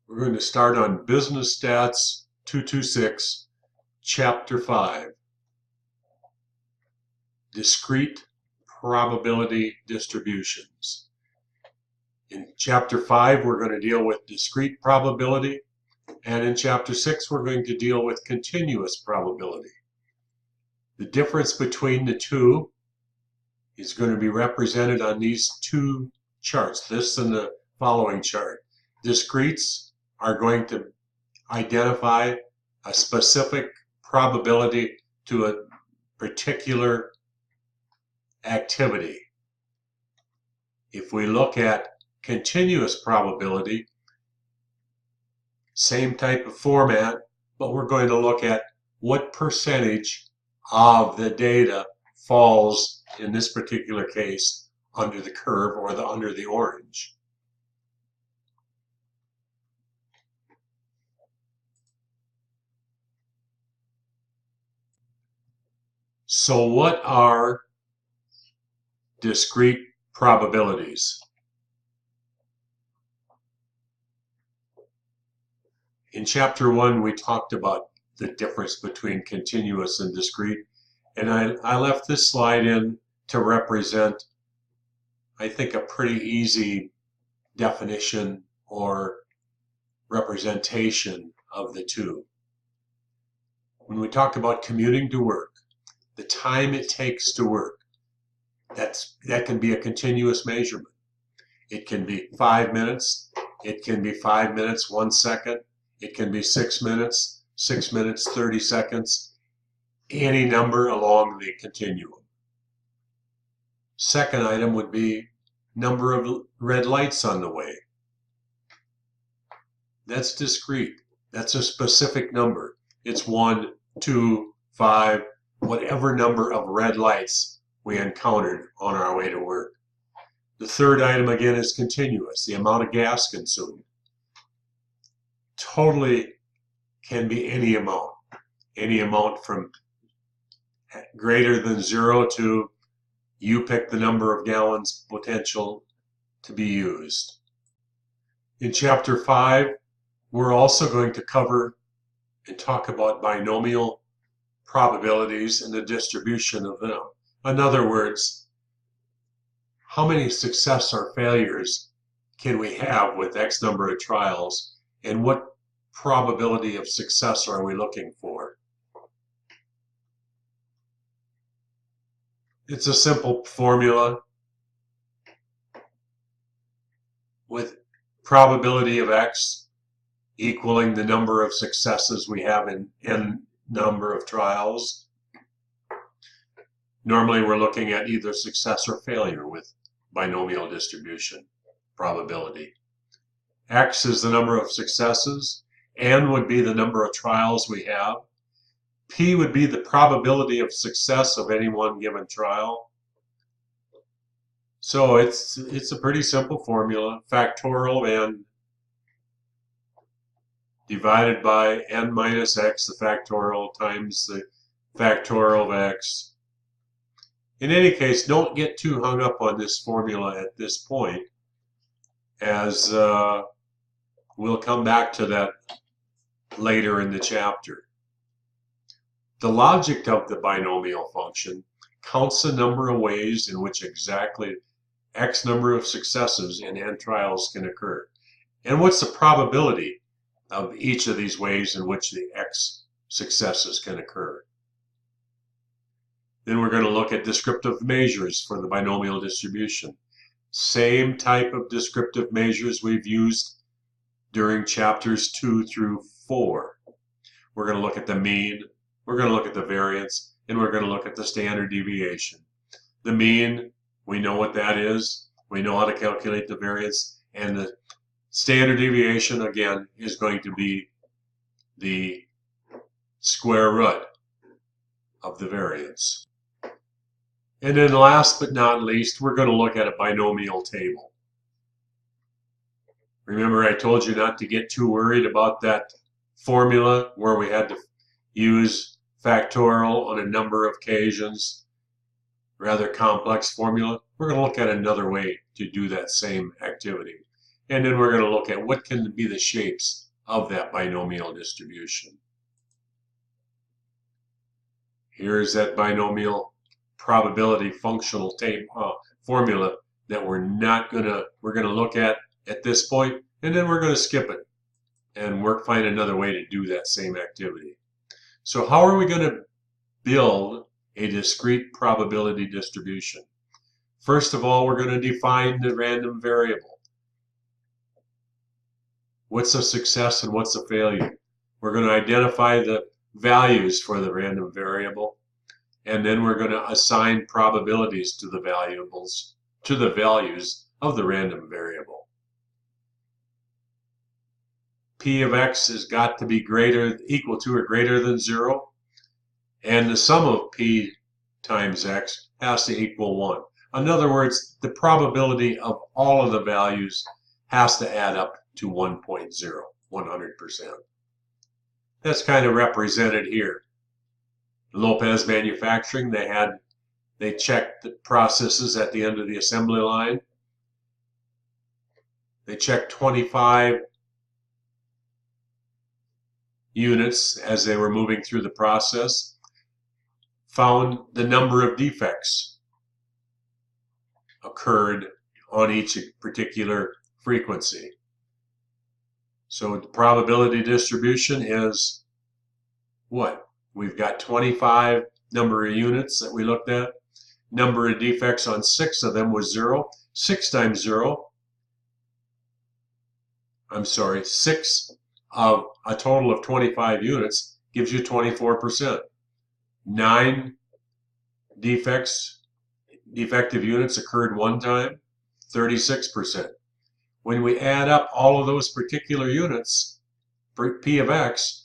We're going to start on Business Stats 226, Chapter 5, Discrete Probability Distributions. In Chapter 5, we're going to deal with discrete probability, and in Chapter 6, we're going to deal with continuous probability. The difference between the two is going to be represented on these two charts, this and the following chart. Discretes are going to identify a specific probability to a particular activity. If we look at continuous probability, same type of format, but we're going to look at what percentage of the data falls, in this particular case, under the curve or under the orange. So what are discrete probabilities? In Chapter 1, we talked about the difference between continuous and discrete, and I left this slide in to represent, I think, a pretty easy definition or representation of the two. When we talk about commuting to work, the time it takes to work, that can be a continuous measurement. It can be 5 minutes, it can be 5 minutes, 1 second, it can be 6 minutes, 6 minutes, 30 seconds, any number along the continuum. Second item would be number of red lights on the way. That's discrete. That's a specific number. It's 1, 2, 5, whatever number of red lights we encountered on our way to work. The third item again is continuous, the amount of gas consumed. Totally can be any amount from greater than 0 to you pick the number of gallons potential to be used. In Chapter 5, we're also going to cover and talk about binomial probabilities and the distribution of them. In other words, how many success or failures can we have with X number of trials, and what probability of success are we looking for? It's a simple formula with probability of X equaling the number of successes we have in N number of trials. Normally we're looking at either success or failure with binomial distribution probability. X is the number of successes, N would be the number of trials we have, P would be the probability of success of any one given trial. So it's a pretty simple formula, factorial of N divided by N minus X, the factorial, times the factorial of X. In any case, don't get too hung up on this formula at this point, as we'll come back to that later in the chapter. The logic of the binomial function counts the number of ways in which exactly X number of successes in N trials can occur. And what's the probability of each of these ways in which the X successes can occur? Then we're going to look at descriptive measures for the binomial distribution. Same type of descriptive measures we've used during chapters 2 through 4. We're going to look at the mean, we're going to look at the variance, and we're going to look at the standard deviation. The mean, we know what that is. We know how to calculate the variance, and the standard deviation, again, is going to be the square root of the variance. And then last but not least, we're going to look at a binomial table. Remember, I told you not to get too worried about that formula where we had to use factorial on a number of occasions, rather complex formula. We're going to look at another way to do that same activity. And then we're going to look at what can be the shapes of that binomial distribution. Here's that binomial probability functional formula that we're going to look at this point, and then we're going to skip it and find another way to do that same activity. So how are we going to build a discrete probability distribution? First of all, we're going to define the random variable. What's a success and what's a failure? We're going to identify the values for the random variable, and then we're going to assign probabilities to the values of the random variable. P of x has got to be equal to or greater than 0, and the sum of p times x has to equal 1. In other words, the probability of all of the values has to add up to 1.0, 100%. That's kind of represented here. Lopez Manufacturing, they checked the processes at the end of the assembly line. They checked 25 units as they were moving through the process, found the number of defects occurred on each particular frequency. So the probability distribution is what? We've got 25 number of units that we looked at. Number of defects on 6 of them was 0. 6 times 0, 6 of a total of 25 units gives you 24%. 9 defective units occurred one time, 36%. When we add up all of those particular units for P of x,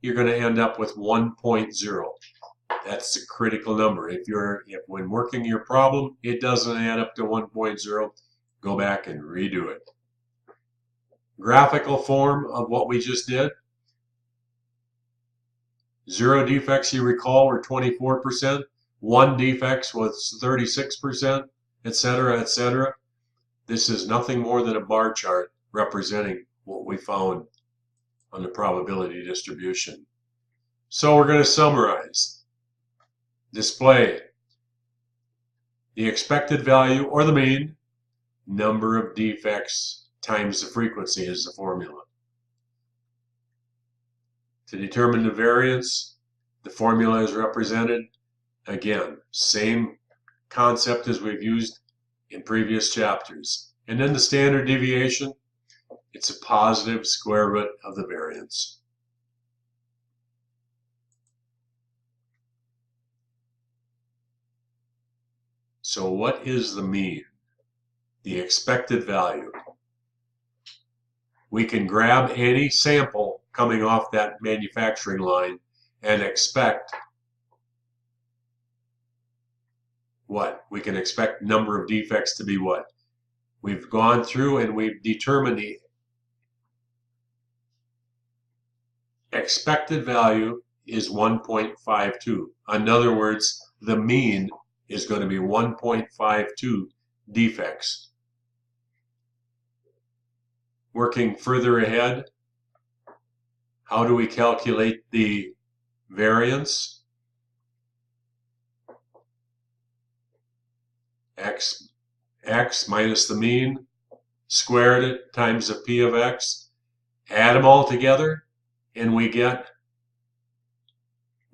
you're going to end up with 1.0. That's the critical number. If when working your problem, it doesn't add up to 1.0, go back and redo it. Graphical form of what we just did. 0 defects, you recall, were 24%. 1 defects was 36%, etc., etc. This is nothing more than a bar chart representing what we found on the probability distribution. So we're going to summarize. Display the expected value or the mean, number of defects times the frequency is the formula. To determine the variance, the formula is represented. Again, same concept as we've used in previous chapters. And then the standard deviation, it's a positive square root of the variance. So what is the mean? The expected value. We can grab any sample coming off that manufacturing line and expect what? We can expect number of defects to be what? We've gone through and we've determined the expected value is 1.52. In other words, the mean is going to be 1.52 defects. Working further ahead, how do we calculate the variance? X minus the mean, squared it times the P of x, add them all together, and we get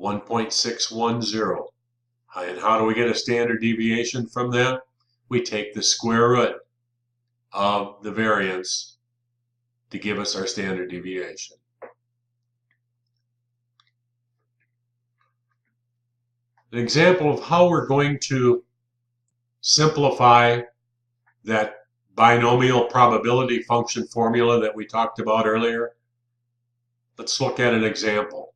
1.610. And how do we get a standard deviation from that? We take the square root of the variance to give us our standard deviation. An example of how we're going to simplify that binomial probability function formula that we talked about earlier. Let's look at an example.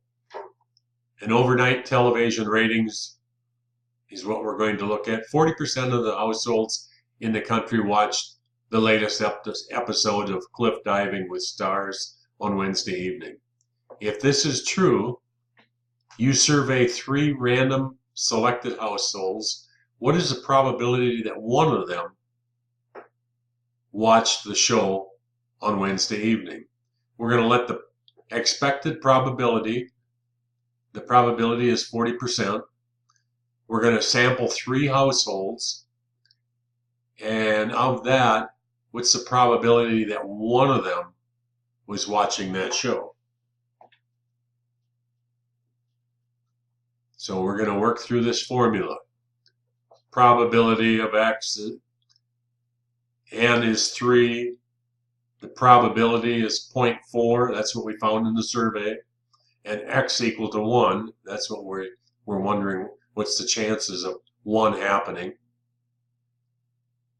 An overnight television ratings is what we're going to look at. 40% of the households in the country watched the latest episode of Cliff Diving with Stars on Wednesday evening. If this is true, you survey 3 random selected households. What is the probability that one of them watched the show on Wednesday evening. We're going to let the expected probability, the probability is 40%. We're going to sample 3 households, and of that, what's the probability that one of them was watching that show? So we're going to work through this formula. Probability of X, N is 3, the probability is 0.4, that's what we found in the survey, and X equal to 1, that's what we're wondering, what's the chances of 1 happening.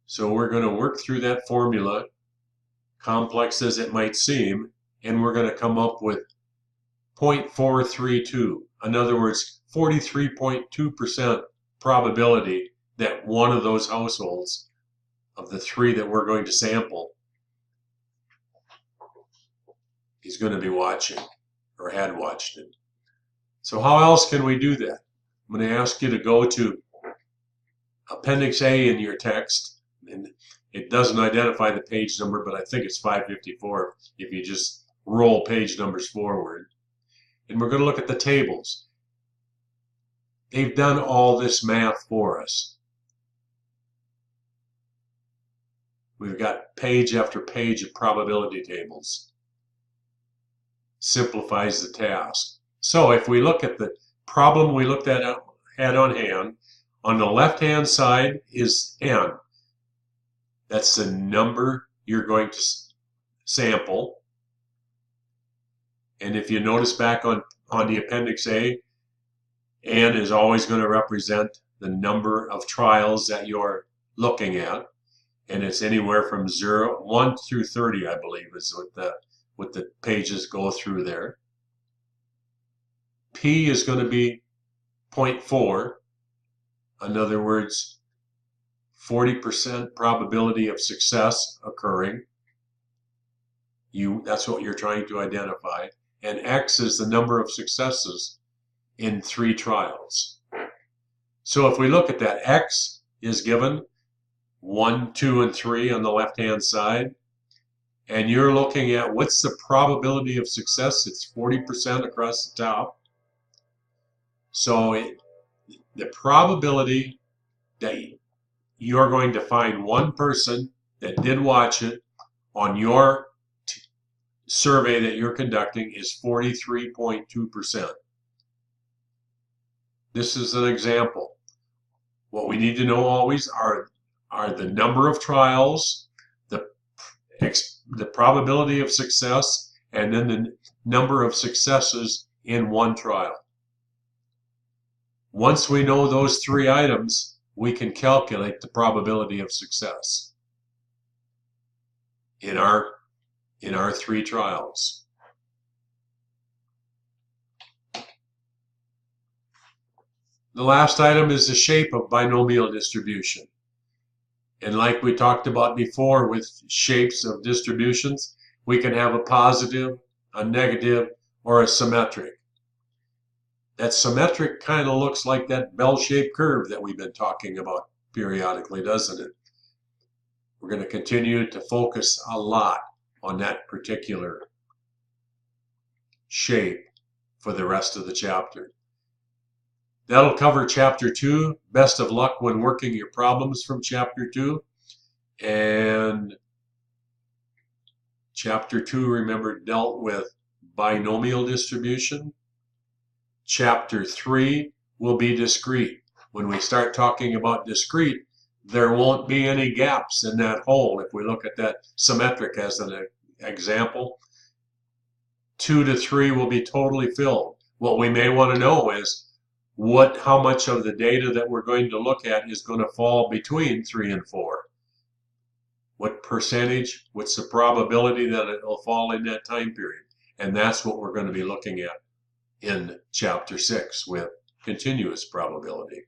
So we're going to work through that formula, complex as it might seem, and we're going to come up with 0.432. In other words, 43.2% probability that one of those households, of the 3 that we're going to sample, is going to be watching or had watched it. So how else can we do that? I'm going to ask you to go to Appendix A in your text, and it doesn't identify the page number, but I think it's 554 if you just roll page numbers forward. And we're going to look at the tables. They've done all this math for us. We've got page after page of probability tables. Simplifies the task. So if we look at the problem we looked at had on hand, on the left-hand side is N. That's the number you're going to sample. And if you notice back on the Appendix A, N is always going to represent the number of trials that you're looking at. And it's anywhere from 1 through 30, I believe, is what the pages go through there. P is going to be 0.4. In other words, 40% probability of success occurring. That's what you're trying to identify. And X is the number of successes in 3 trials. So if we look at that, X is given 1, 2, and 3 on the left-hand side. And you're looking at what's the probability of success. It's 40% across the top. So the probability that you're going to find one person that did watch it on your survey that you're conducting is 43.2%. This is an example. What we need to know always are the number of trials, the probability of success, and then the number of successes in one trial. Once we know those 3 items, we can calculate the probability of success in our 3 trials. The last item is the shape of binomial distribution. And like we talked about before with shapes of distributions, we can have a positive, a negative, or a symmetric. That symmetric kind of looks like that bell-shaped curve that we've been talking about periodically, doesn't it? We're going to continue to focus a lot on that particular shape for the rest of the chapter. That'll cover Chapter 2. Best of luck when working your problems from Chapter 2. And Chapter 2, remember, dealt with binomial distribution. Chapter 3 will be discrete. When we start talking about discrete, there won't be any gaps in that hole. If we look at that symmetric as an example, 2 to 3 will be totally filled. What we may want to know is how much of the data that we're going to look at is going to fall between 3 and 4. What percentage, what's the probability that it will fall in that time period? And that's what we're going to be looking at in Chapter 6 with continuous probability.